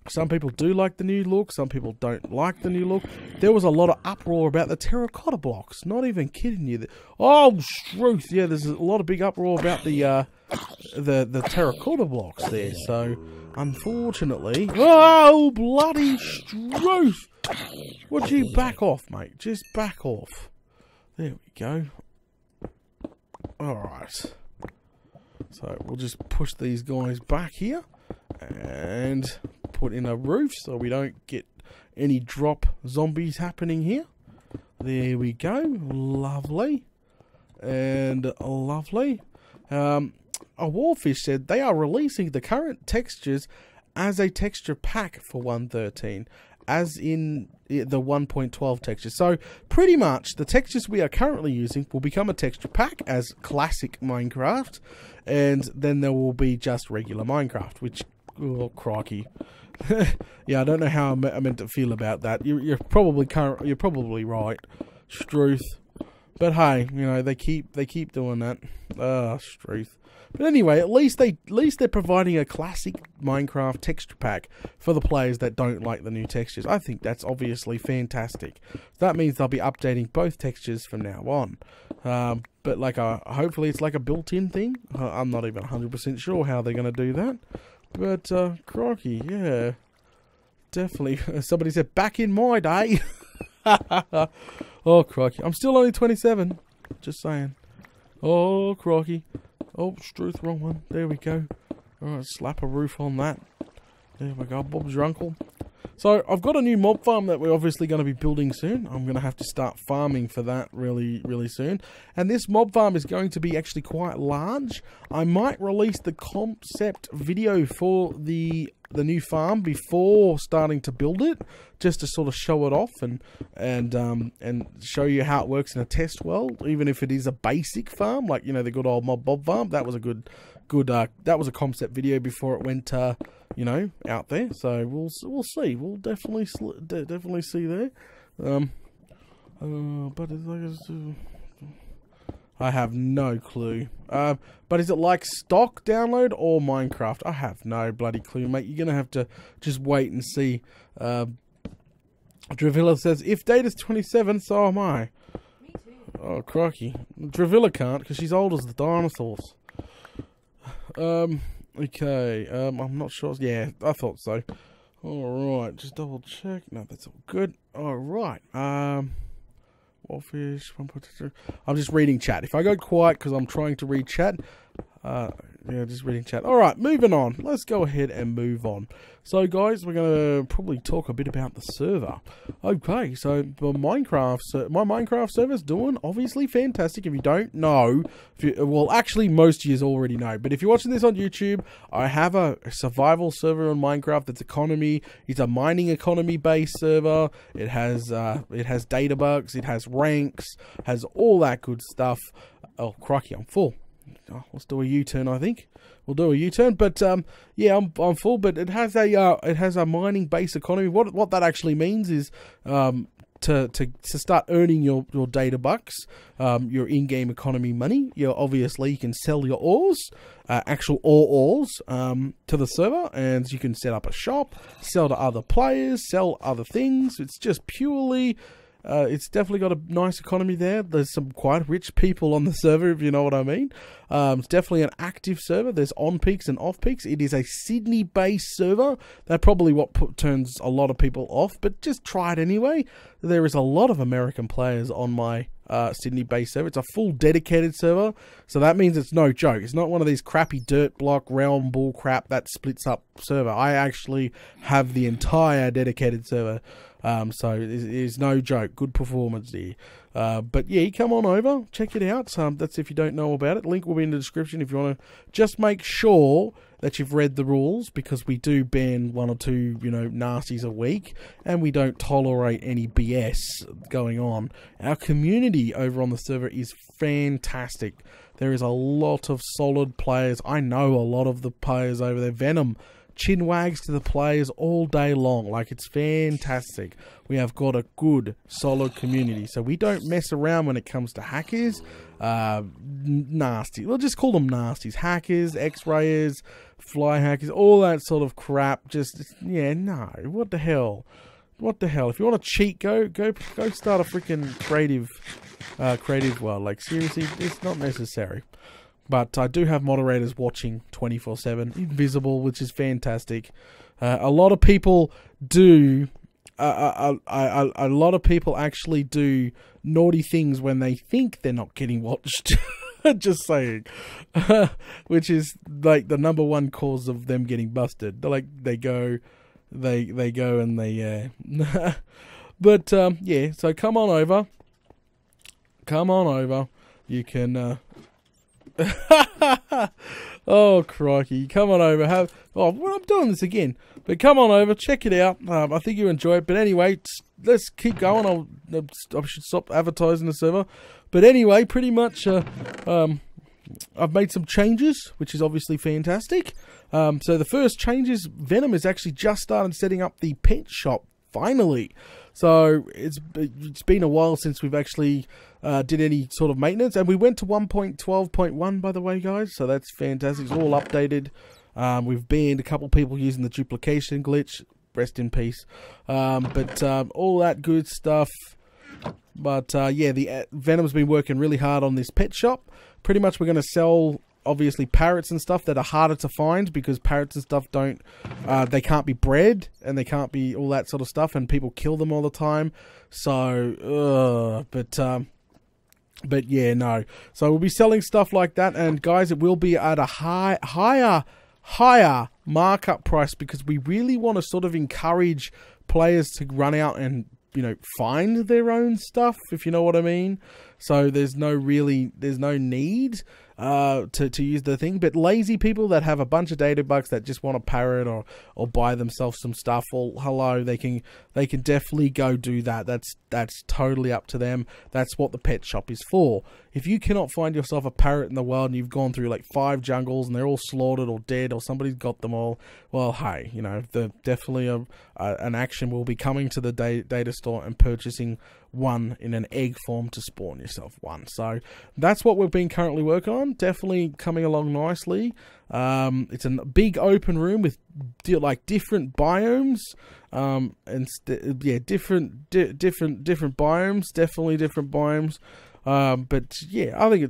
some people do like the new look, some people don't like the new look. There was a lot of uproar about the terracotta blocks. Not even kidding you. Oh, truth. Yeah, there's a lot of big uproar about the terracotta blocks there. So, unfortunately... Oh, bloody truth! Would you back off, mate? Just back off. There we go. Alright. So, we'll just push these guys back here. And put in a roof so we don't get any drop zombies happening here. There we go. Lovely. And lovely. A Warfish said they are releasing the current textures as a texture pack for 1.13, as in the 1.12 texture. So pretty much the textures we are currently using will become a texture pack as classic Minecraft, and then there will be just regular Minecraft, which, oh crikey. Yeah, I don't know how I meant to feel about that. You're probably right, Struth. But hey, you know, they keep doing that. Struth. But anyway, at least they're providing a classic Minecraft texture pack for the players that don't like the new textures. I think that's obviously fantastic. That means they'll be updating both textures from now on. But like hopefully it's like a built-in thing. I'm not even 100% sure how they're going to do that. But crikey, yeah, definitely. Somebody said back in my day. Oh, crikey. I'm still only 27. Just saying. Oh, crikey. Oh, Struth, wrong one. There we go. Alright, slap a roof on that. There we go, Bob's your uncle. So, I've got a new mob farm that we're obviously going to be building soon. I'm going to have to start farming for that really, really soon. And this mob farm is going to be actually quite large. I might release the concept video for the new farm before starting to build it, just to sort of show it off and show you how it works in a test world, even if it is a basic farm, like, you know, the good old mob farm. That was a good that was a concept video before it went you know, out there. So we'll see. We'll definitely see there. But it's like I have no clue. But is it like stock download or Minecraft? I have no bloody clue, mate. You're gonna have to just wait and see. Dravilla says, if Data's 27, so am I. Me too. Oh, crikey. Dravilla can't, because she's old as the dinosaurs. Okay, I'm not sure. Yeah, I thought so. Alright, just double check. No, that's all good. Alright, Wallfish, 1.2. I'm just reading chat. If I go quiet because I'm trying to read chat, yeah, just reading chat. Alright, moving on. Let's go ahead and move on. So, guys, we're going to probably talk a bit about the server. Okay, so my Minecraft server's doing obviously fantastic. If you don't know, well, actually, most of you already know. But if you're watching this on YouTube, I have a survival server on Minecraft that's economy. It's a mining economy-based server. It has data bugs. It has ranks. Has all that good stuff. Oh, crikey, I'm full. Oh, let's do a U-turn, I think. We'll do a U-turn, but yeah, I'm full. But it has a mining base economy. What that actually means is to start earning your data bucks, your in-game economy money. Obviously you can sell your ores, actual ores, to the server, and you can set up a shop, sell to other players, sell other things. It's just purely. It's definitely got a nice economy there. There's some quite rich people on the server, if you know what I mean. It's definitely an active server. There's on peaks and off peaks. It is a Sydney-based server. That's probably what turns a lot of people off, but just try it anyway. There is a lot of American players on my Sydney-based server. It's a full dedicated server, so that means it's no joke. It's not one of these crappy dirt block realm bull crap that splits up server. I actually have the entire dedicated server. So it is no joke. Good performance there. But yeah, come on over, check it out. That's if you don't know about it. Link will be in the description if you want to just make sure that you've read the rules, because we do ban 1 or 2, you know, nasties a week, and we don't tolerate any BS going on. Our community over on the server is fantastic. There is a lot of solid players. I know a lot of the players over there. Venom chin wags to the players all day long. Like, it's fantastic. We have got a good, solid community. So we don't mess around when it comes to hackers. Nasty. We'll just call them nasties. Hackers, X-rayers, fly hackers, all that sort of crap. Just, yeah, no. What the hell? What the hell? If you want to cheat, go start a freaking creative world. Like, seriously, it's not necessary. But I do have moderators watching 24/7, invisible, which is fantastic. A lot of people do. A lot of people actually do naughty things when they think they're not getting watched. Just saying, which is like the #1 cause of them getting busted. Like they go and they. But yeah, so come on over. Come on over. You can. Oh crikey, come on over. I'm doing this again, but come on over, check it out. I think you enjoy it. But anyway, let's keep going. I should stop advertising the server. But anyway, pretty much I've made some changes, which is obviously fantastic. So the first change is Venom has actually just started setting up the pet shop finally. So it's been a while since we've actually did any sort of maintenance, and we went to 1.12.1 by the way, guys. So that's fantastic. It's all updated. We've banned a couple people using the duplication glitch. Rest in peace. But all that good stuff. But yeah, the Venom's been working really hard on this pet shop. Pretty much we're going to sell obviously parrots and stuff that are harder to find because parrots and stuff don't, they can't be bred and they can't be all that sort of stuff, and people kill them all the time. So, but yeah, no. So we'll be selling stuff like that, and guys, it will be at a higher markup price because we really want to sort of encourage players to run out and, you know, find their own stuff, if you know what I mean. So there's no need to use the thing. But lazy people that have a bunch of data bucks that just want to parrot or buy themselves some stuff, well, hello, they can definitely go do that. That's totally up to them. That's what the pet shop is for. If you cannot find yourself a parrot in the world and you've gone through like 5 jungles and they're all slaughtered or dead or somebody's got them all, well, hey, you know, definitely an action will be coming to the data store and purchasing one in an egg form to spawn yourself one. So that's what we've been currently working on. Definitely coming along nicely. It's a big open room with like different biomes, different biomes. Definitely different biomes. But yeah, I think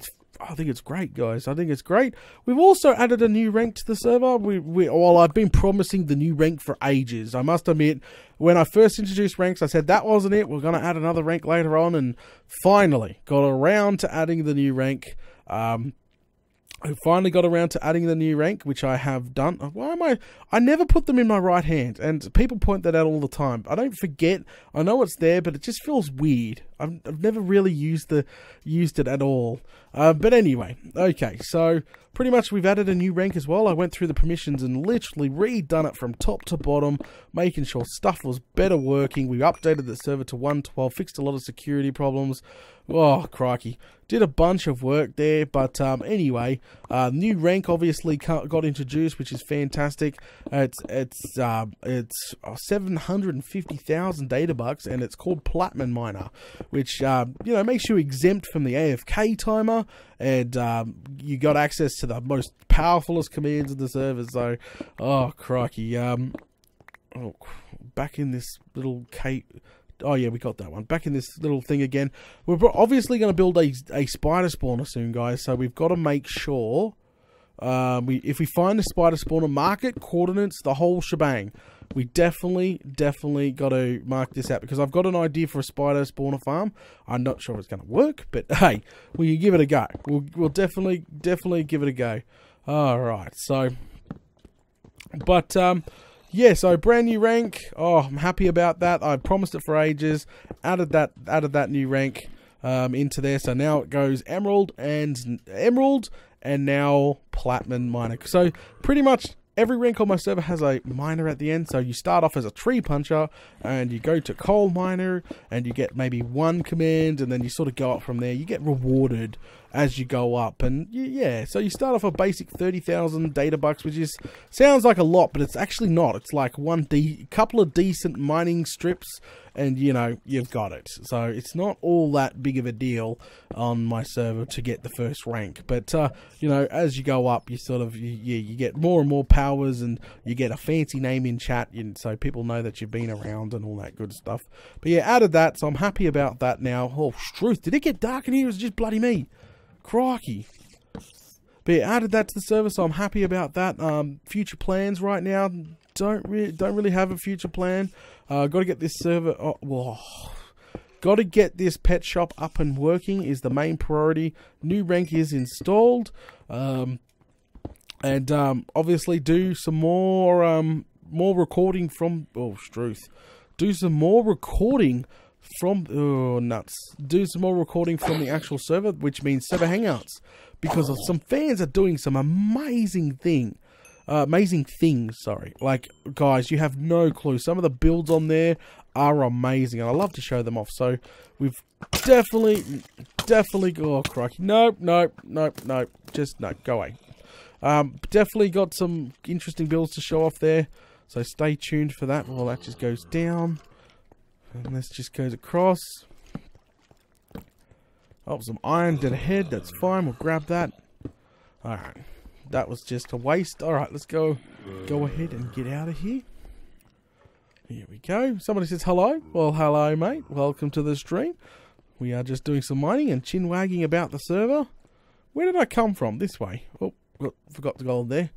it's great, guys. I think it's great. We've also added a new rank to the server. Well, I've been promising the new rank for ages. I must admit, when I first introduced ranks, I said that wasn't it. We're going to add another rank later on, and finally got around to adding the new rank. I finally got around to adding the new rank, which I have done. Why I never put them in my right hand, and people point that out all the time. I don't forget. I know it's there, but it just feels weird. I've never really used it at all. But anyway, okay. So pretty much we've added a new rank as well. I went through the permissions and literally redone it from top to bottom, making sure stuff was better working. We updated the server to 1.12, fixed a lot of security problems. Oh, crikey. Did a bunch of work there, but anyway, new rank obviously got introduced, which is fantastic. It's 750,000 data bucks, and it's called Platinum Miner, which you know, makes you exempt from the AFK timer, and you got access to the most powerfulest commands in the server. So, oh crikey, back in this little cave. Oh yeah, we got that one. Back in this little thing again. We're obviously going to build a spider spawner soon, guys. So we've got to make sure, if we find a spider spawner, mark it, coordinates, the whole shebang. We definitely got to mark this out, because I've got an idea for a spider spawner farm. I'm not sure if it's going to work, but hey, we can give it a go. We'll definitely give it a go. All right, so, but yeah, so brand new rank. Oh, I'm happy about that. I promised it for ages. Added that new rank into there. So now it goes emerald and now platinum miner. So pretty much every rank on my server has a miner at the end. So you start off as a tree puncher and you go to coal miner and you get maybe one command, and then you sort of go up from there. You get rewarded as you go up, and yeah, so you start off a basic 30,000 data bucks, which sounds like a lot, but it's actually not. It's like couple of decent mining strips, and you know, you've got it. So it's not all that big of a deal on my server to get the first rank, but you know, as you go up, you sort of you get more and more powers, and you get a fancy name in chat, so people know that you've been around and all that good stuff. But yeah, added that, so I'm happy about that now. Oh, Struth, did it get dark in here? Or was it just bloody me? Crikey. But yeah, added that to the server, so I'm happy about that. Future plans right now, don't really have a future plan. Got to get this server, got to get this pet shop up and working is the main priority. New rank is installed, and obviously do some more recording from Struth. Do some more recording from do some more recording from the actual server, which means server hangouts, because of some fans are doing some amazing things. Sorry, like, guys, you have no clue. Some of the builds on there are amazing, and I love to show them off. So we've definitely oh crikey, nope, just no, go away. Definitely got some interesting builds to show off there, so stay tuned for that. Well, that just goes down. And this just goes across. Oh, some iron dead ahead. That's fine. We'll grab that. Alright. That was just a waste. Alright, let's go ahead and get out of here. Here we go. Somebody says hello. Well, hello, mate. Welcome to the stream. We are just doing some mining and chin wagging about the server. Where did I come from? This way. Oh, forgot to go on there.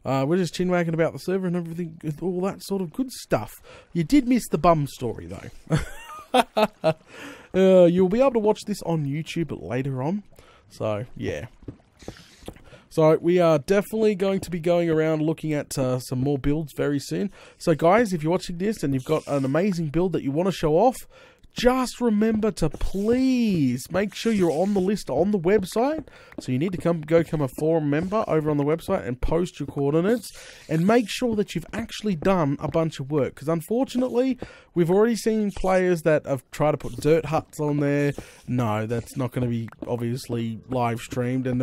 We're just chinwagging about the server and everything, all that sort of good stuff. You did miss the bum story though. You'll be able to watch this on YouTube later on. So yeah. So we are definitely going to be going around looking at some more builds very soon. So guys, if you're watching this and you've got an amazing build that you want to show off, just remember to please make sure you're on the list on the website. So you need to become a forum member over on the website and post your coordinates and make sure that you've actually done a bunch of work. Because unfortunately, we've already seen players that have tried to put dirt huts on there. No, that's not going to be obviously live streamed, and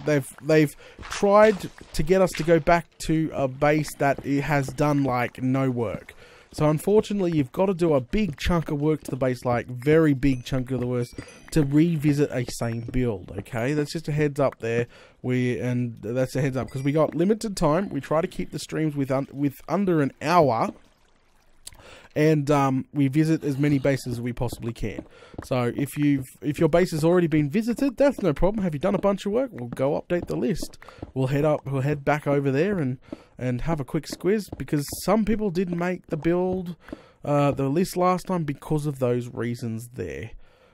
they've tried to get us to go back to a base that it has done like no work. So unfortunately, you've got to do a big chunk of work to the base, like very big chunk of the work, to revisit a same build. Okay, that's just a heads up there. That's a heads up because we got limited time. We try to keep the streams with under an hour, and we visit as many bases as we possibly can. So if your base has already been visited, that's no problem. Have you done a bunch of work? We'll go update the list. We'll head back over there and have a quick squiz, because some people didn't make the build, the list last time because of those reasons there.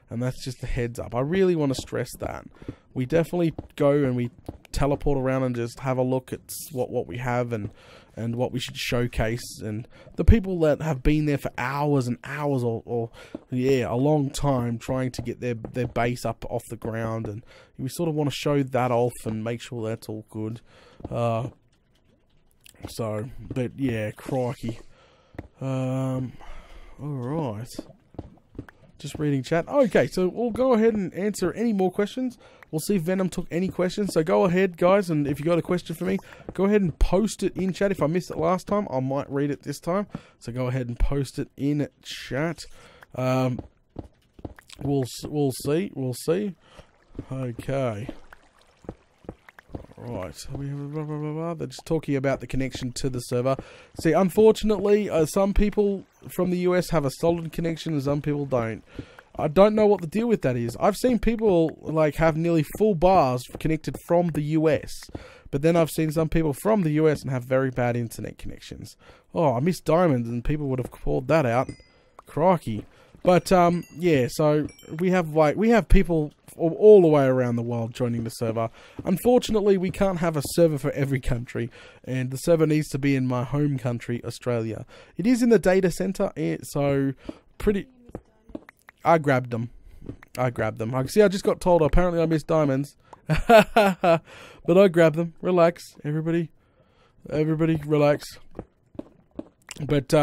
And that's just a heads up. I really want to stress that. We definitely go and we teleport around and just have a look at what we have and what we should showcase. And the people that have been there for hours and hours or a long time trying to get their base up off the ground. And we sort of want to show that off and make sure that's all good. But yeah, crikey. Alright. Just reading chat. Okay, so we'll go ahead and answer any more questions. We'll see if Venom took any questions. So go ahead, guys, and if you got a question for me, go ahead and post it in chat. If I missed it last time, I might read it this time. So go ahead and post it in chat. We'll see. Okay. Right, they're just talking about the connection to the server. See, unfortunately, some people from the US have a solid connection and some people don't. I don't know what the deal with that is. I've seen people like have nearly full bars connected from the US, but then I've seen some people from the US and have very bad internet connections. Oh, I missed diamonds, and people would have called that out. Crikey. But yeah, so we have people all the way around the world joining the server. Unfortunately, we can't have a server for every country, and the server needs to be in my home country, Australia. It is in the data center, so pretty. I grabbed them. I just got told apparently I missed diamonds, but I grabbed them. Relax, everybody. Everybody, relax. But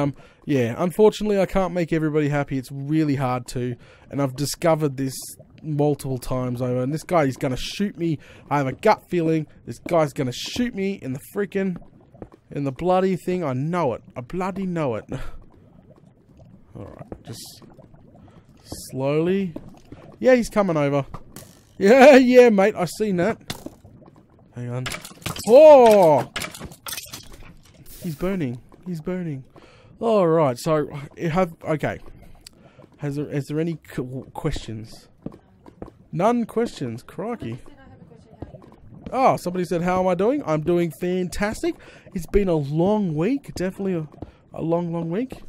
yeah, unfortunately I can't make everybody happy. It's really hard to, and I've discovered this multiple times over, and this guy is going to shoot me. I have a gut feeling this guy's going to shoot me in the bloody thing. I know it. I bloody know it. Alright, just slowly. Yeah, he's coming over. Yeah, mate, I seen that. Hang on. Oh! He's burning. Alright, so, okay. Is there any questions? None questions. Crikey. Oh, somebody said, how am I doing? I'm doing fantastic. It's been a long week. Definitely a long week.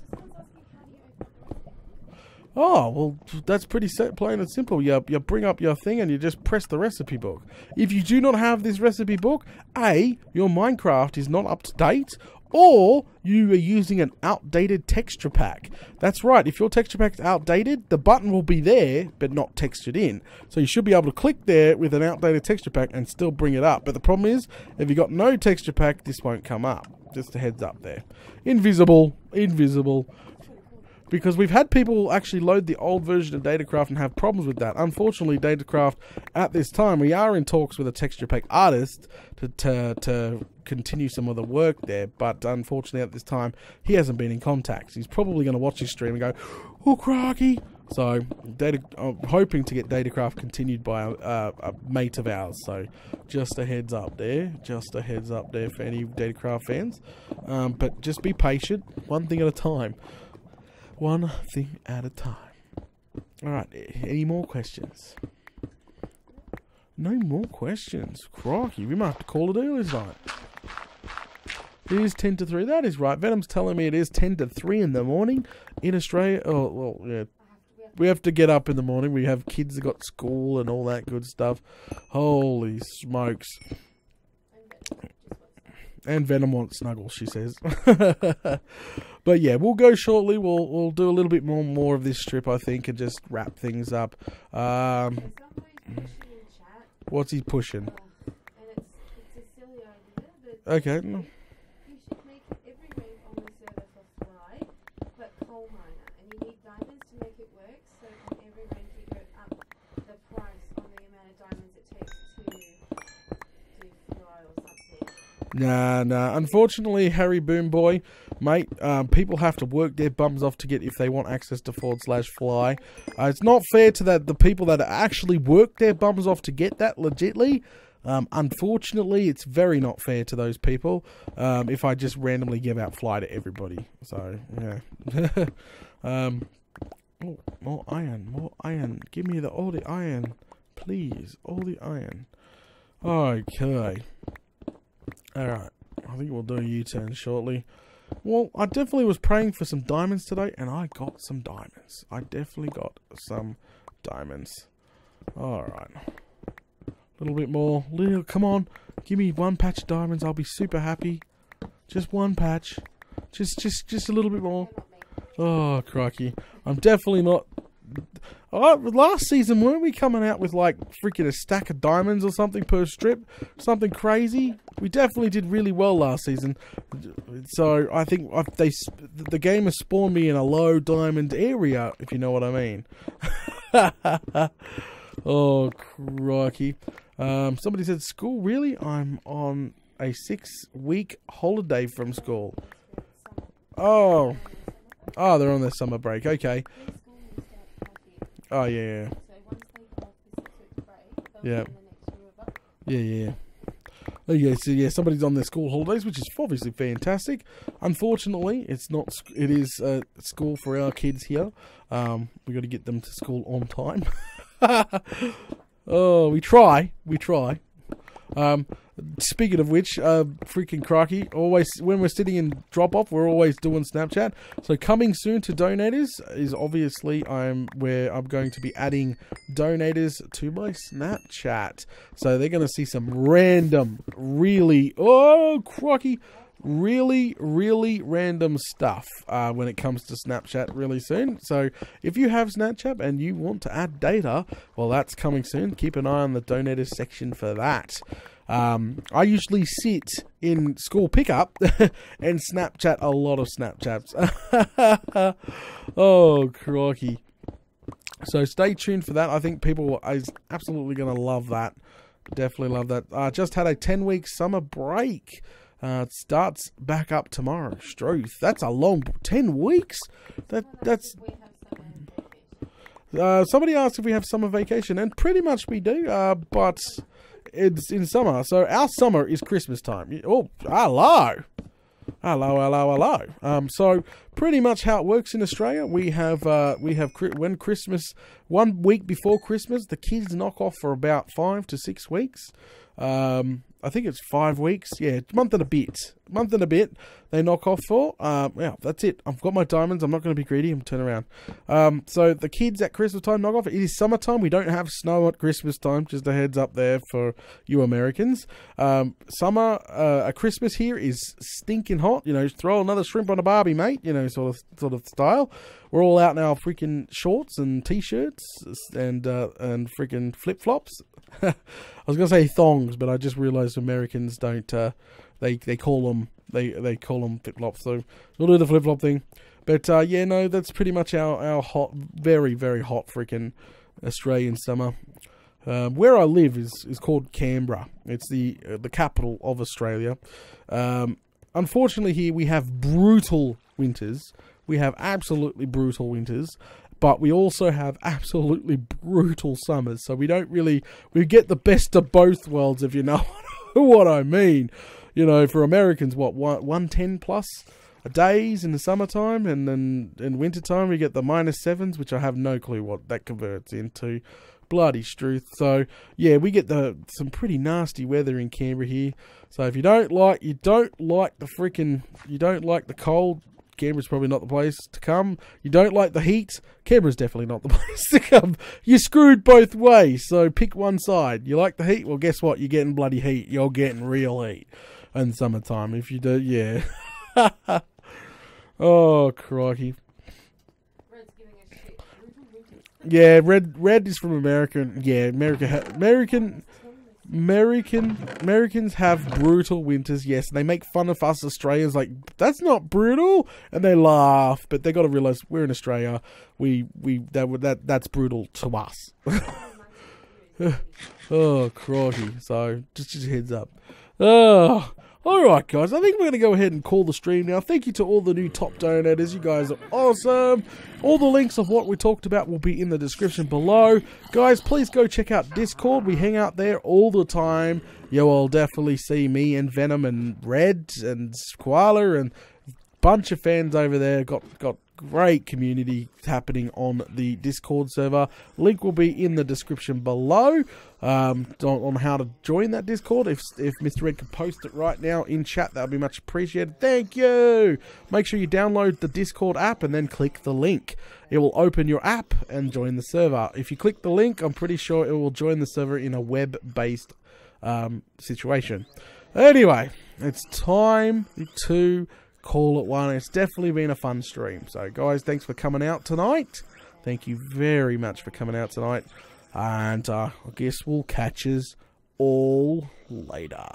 Oh, well, that's pretty plain and simple. You bring up your thing and you just press the recipe book. If you do not have this recipe book, A, your Minecraft is not up to date, or you are using an outdated texture pack. That's right, if your texture pack is outdated, the button will be there, but not textured in. So you should be able to click there with an outdated texture pack and still bring it up. But the problem is, if you've got no texture pack, this won't come up. Just a heads up there. Invisible. Because we've had people actually load the old version of Datacraft and have problems with that. Unfortunately, Datacraft, at this time, we are in talks with a texture pack artist to continue some of the work there. But unfortunately, at this time, he hasn't been in contact. He's probably going to watch this stream and go, oh, crikey. So, I'm hoping to get Datacraft continued by a mate of ours. So, just a heads up there. Just a heads up there for any Datacraft fans. But just be patient. One thing at a time. One thing at a time. Alright, any more questions? No more questions. Crikey, we might have to call it early tonight. It is 10 to 3. That is right. Venom's telling me it is 10 to 3 in the morning in Australia. Oh, well, yeah. We have to get up in the morning. We have kids that got school and all that good stuff. Holy smokes. And Venom wants snuggles, she says. But yeah, we'll go shortly. We'll do a little bit more of this strip, I think, and just wrap things up. What's he pushing? Okay. You should make every ring on the server for fly, but coal miner, and you need diamonds to make it work. So on every ring you go up the price on the amount of diamonds it takes to do fly or something. Nah. Unfortunately, Harry Boomboy, mate, people have to work their bums off to get if they want access to /fly. It's not fair to the people that actually work their bums off to get that legitly. Unfortunately, it's very not fair to those people if I just randomly give out fly to everybody. So, yeah. Oh, more iron. Give me all the iron. Please, all the iron. Okay. Alright, I think we'll do a U-turn shortly. Well, I definitely was praying for some diamonds today, and I got some diamonds. I definitely got some diamonds. Alright. A little bit more. Come on. Give me one patch of diamonds. I'll be super happy. Just one patch. Just a little bit more. Oh, crikey. I'm definitely not... last season, weren't we coming out with like freaking a stack of diamonds or something per strip? Something crazy? We definitely did really well last season. So I think the game has spawned me in a low diamond area, if you know what I mean. Oh, crikey. Somebody said, school? Really? I'm on a 6-week holiday from school. Oh, they're on their summer break. Okay. Oh, yeah. Yeah. Yeah. Okay, so yeah, somebody's on their school holidays, which is obviously fantastic. Unfortunately, it's not. It is school for our kids here. We got to get them to school on time. Oh, we try. Speaking of which, freaking crikey, always when we're sitting in drop off, we're always doing Snapchat. So coming soon to donators is obviously where I'm going to be adding donators to my Snapchat. So they're going to see some random, really random stuff when it comes to Snapchat really soon. So if you have Snapchat and you want to add data, well, that's coming soon. Keep an eye on the donators section for that. I usually sit in school pickup and Snapchat a lot of Snapchats. Oh, crikey. So stay tuned for that. I think people are absolutely going to love that. Definitely love that. I just had a 10-week summer break. It starts back up tomorrow. Struth. That's a long 10 weeks. That's. Somebody asked if we have summer vacation, and pretty much we do. But it's in summer, so our summer is Christmas time. Oh, hello. So pretty much how it works in Australia, we have when Christmas, 1 week before Christmas, the kids knock off for about 5 to 6 weeks. I think it's 5 weeks. Yeah, month and a bit. They knock off for. Yeah, that's it. I've got my diamonds. I'm not going to be greedy. I'm turn around. So the kids at Christmas time knock off. It is summertime. We don't have snow at Christmas time. Just a heads up there for you Americans. Summer, Christmas here is stinking hot. You know, throw another shrimp on a barbie, mate. You know, sort of style. We're all out in our freaking shorts and t-shirts and freaking flip-flops. I was gonna say thongs, but I just realised Americans don't. They call them flip-flops. So we'll do the flip-flop thing. But yeah, no, that's pretty much our hot, very very hot freaking Australian summer. Where I live is called Canberra. It's the capital of Australia. Unfortunately, here we have brutal winters. We have absolutely brutal winters. But we also have absolutely brutal summers. So we get the best of both worlds, if you know what I mean. You know, for Americans, 110 plus days in the summertime, and then in wintertime we get the -7s, which I have no clue what that converts into. Bloody Struth. So yeah, we get some pretty nasty weather in Canberra here. So if you don't like the cold, Canberra's probably not the place to come. You don't like the heat, Canberra's definitely not the place to come. You're screwed both ways, so pick one side. You like the heat? Well, guess what? You're getting bloody heat. You're getting real heat in summertime. If you do, yeah. Oh, crikey. Red's giving a shit. Yeah, red is from America. Yeah, Americans have brutal winters, yes. They make fun of us Australians, like, that's not brutal, and they laugh. But they got to realize we're in Australia. That's brutal to us. Oh, crikey! So just a heads up. Oh. Alright guys, I think we're going to go ahead and call the stream now. Thank you to all the new top donators. You guys are awesome. All the links of what we talked about will be in the description below. Guys, please go check out Discord. We hang out there all the time. You'll definitely see me and Venom and Red and Koala and a bunch of fans over there. Got great community happening on the Discord server. Link will be in the description below on how to join that Discord. If Mr. Red could post it right now in chat, that would be much appreciated. Thank you. Make sure you download the Discord app and then click the link. It will open your app and join the server. If you click the link, I'm pretty sure it will join the server in a web-based situation. Anyway, it's time to call it one. It's definitely been a fun stream. So guys, thanks for coming out tonight. Thank you very much for coming out tonight. And I guess we'll catch us all later.